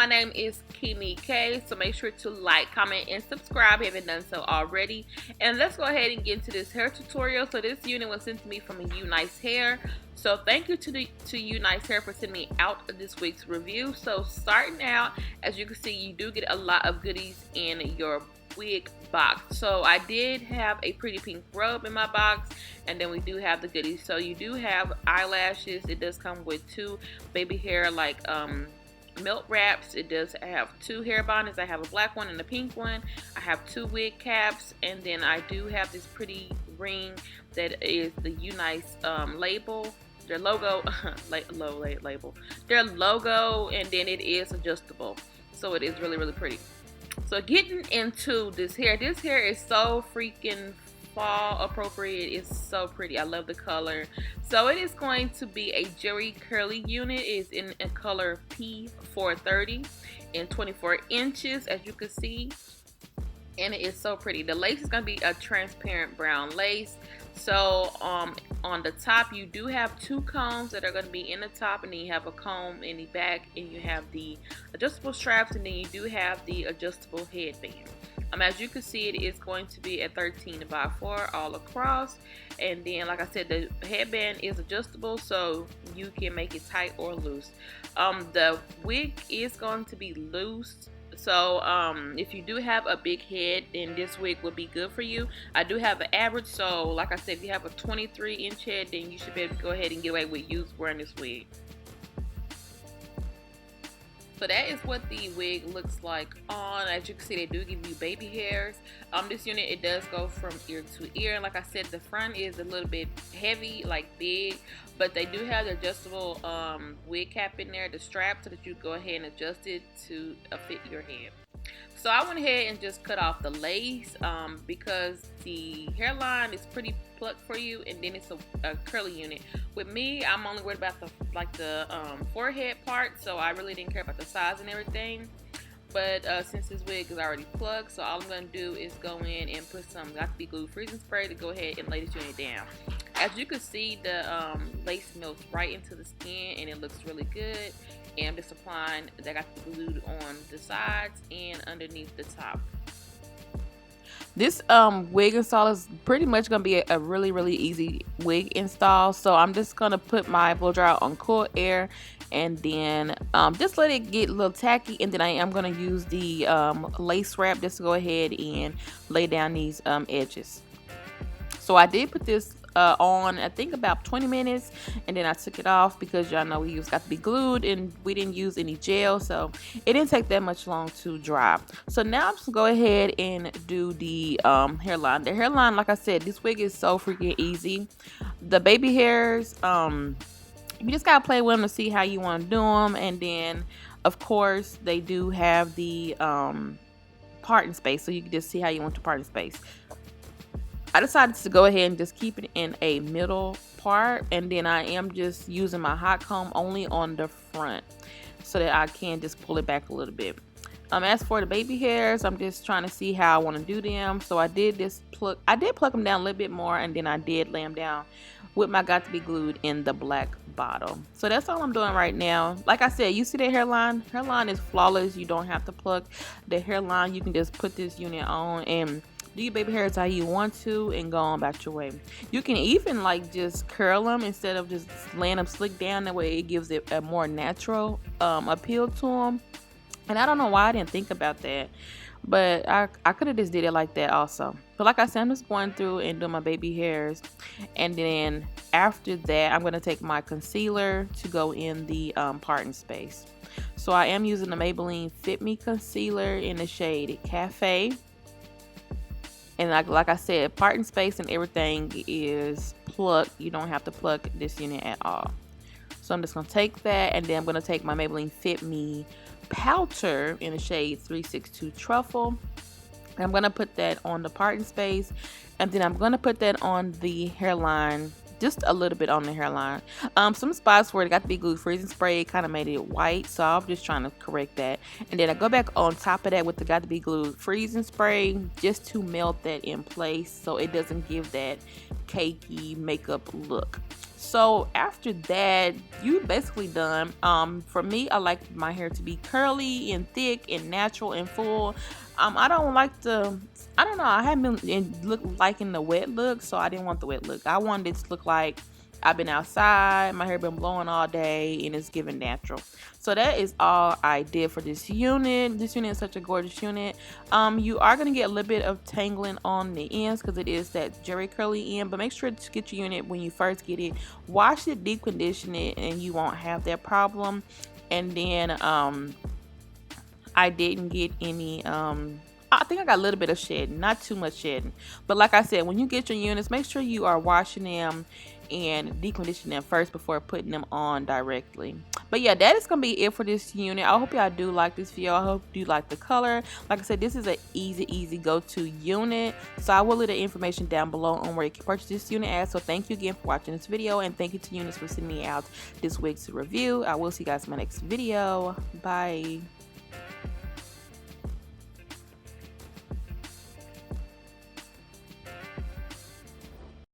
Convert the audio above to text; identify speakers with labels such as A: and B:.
A: my name is Keymee K, so make sure to like, comment, and subscribe if you haven't done so already. And let's go ahead and get into this hair tutorial. So this unit was sent to me from Unice Hair. So thank you to Unice Hair for sending me out this week's review. So starting out, as you can see, you do get a lot of goodies in your wig box. So I did have a pretty pink rub in my box, and then we do have the goodies. So you do have eyelashes. It does come with 2 baby hair like melt wraps. It does have 2 hair bonnets. I have a black one and a pink one. I have 2 wig caps, and then I do have this pretty ring that is the Unice label, their logo, label, their logo, and then it is adjustable. So it is really, really pretty. So getting into this hair is so freaking fall appropriate. It's so pretty. I love the color. So it is going to be a Jerry curly unit. It is in a color P430 in 24 inches, as you can see, and it is so pretty. The lace is going to be a transparent brown lace. So on the top you do have 2 combs that are going to be in the top, and then you have a comb in the back, and you have the adjustable straps, and then you do have the adjustable headband. As you can see, it is going to be a 13x4 all across, and then like I said, the headband is adjustable, so you can make it tight or loose. The wig is going to be loose. So if you do have a big head, then this wig will be good for you. I do have an average, so like I said, if you have a 23-inch head, then you should be able to go ahead and get away with wearing this wig. So that is what the wig looks like on. As you can see, they do give you baby hairs. This unit, it does go from ear to ear. Like I said, the front is a little bit heavy, like big, but they do have the adjustable wig cap in there, the strap, so that you go ahead and adjust it to fit your head. So I went ahead and just cut off the lace because the hairline is pretty plucked for you, and then it's a curly unit. With me, I'm only worried about the forehead part, so I really didn't care about the size and everything. But since this wig is already plugged, so all I'm going to do is go in and put some Got to Be Glued freezing spray to go ahead and lay this unit down. As you can see, the lace melts right into the skin, and it looks really good. And I'm just applying that Got to Be Glued on the sides and underneath the top. This wig install is pretty much going to be a really, really easy wig install. So I'm just going to put my blow dryer on cool air, and then just let it get a little tacky, and then I am going to use the lace wrap just to go ahead and lay down these edges. So I did put this on, I think, about 20 minutes, and then I took it off because y'all know we Got to Be Glued, and we didn't use any gel, so it didn't take that much long to dry. So now I'm just gonna go ahead and do the hairline. The hairline, like I said, this wig is so freaking easy. The baby hairs, you just gotta play with them to see how you want to do them, and then of course they do have the parting space, so you can just see how you want to parting space. I decided to go ahead and just keep it in a middle part, and then I am just using my hot comb only on the front so that I can just pull it back a little bit. As for the baby hairs, I'm just trying to see how I want to do them. So I did pluck them down a little bit more, and then I did lay them down with my Got to Be Glued in the black bottle. So that's all I'm doing right now. Like I said, you see that hairline is flawless. You don't have to pluck the hairline. You can just put this unit on and do your baby hairs how you want to and go on about your way. You can even like just curl them instead of just laying them slick down. That way it gives it a more natural appeal to them. And I don't know why I didn't think about that, but I could have just did it like that also. But like I said, I'm just going through and doing my baby hairs, and then after that I'm going to take my concealer to go in the parting space. So I am using the Maybelline Fit Me concealer in the shade Cafe. And like I said, parting space and everything is plucked. You don't have to pluck this unit at all. So I'm just going to take that, and then I'm going to take my Maybelline Fit Me powder in the shade 362 Truffle. And I'm going to put that on the parting space, and then I'm going to put that on the hairline, just a little bit on the hairline. Some spots where it Got to Be Glued freezing spray kind of made it white, so I'm just trying to correct that. And then I go back on top of that with the Got to Be Glued freezing spray just to melt that in place so it doesn't give that cakey makeup look. So after that, you basically done. For me, I like my hair to be curly and thick and natural and full. I don't like the, I don't know, I haven't been liking the wet look, so I didn't want the wet look. I wanted it to look like I've been outside, my hair been blowing all day, and it's giving natural. So that is all I did for this unit. This unit is such a gorgeous unit. You are going to get a little bit of tangling on the ends because it is that jerry curly end, but make sure to get your unit when you first get it. Wash it, deep condition it, and you won't have that problem. And then I didn't get any I think I got a little bit of shedding, not too much shedding. But like I said, when you get your units, make sure you are washing them and deep conditioning them first before putting them on directly. But yeah, that is gonna be it for this unit. I hope y'all do like this video. I hope you like the color. Like I said, this is an easy go-to unit. So I will leave the information down below on where you can purchase this unit at. So thank you again for watching this video, and thank you to Unice for sending me out this week's review. I will see you guys in my next video. Bye.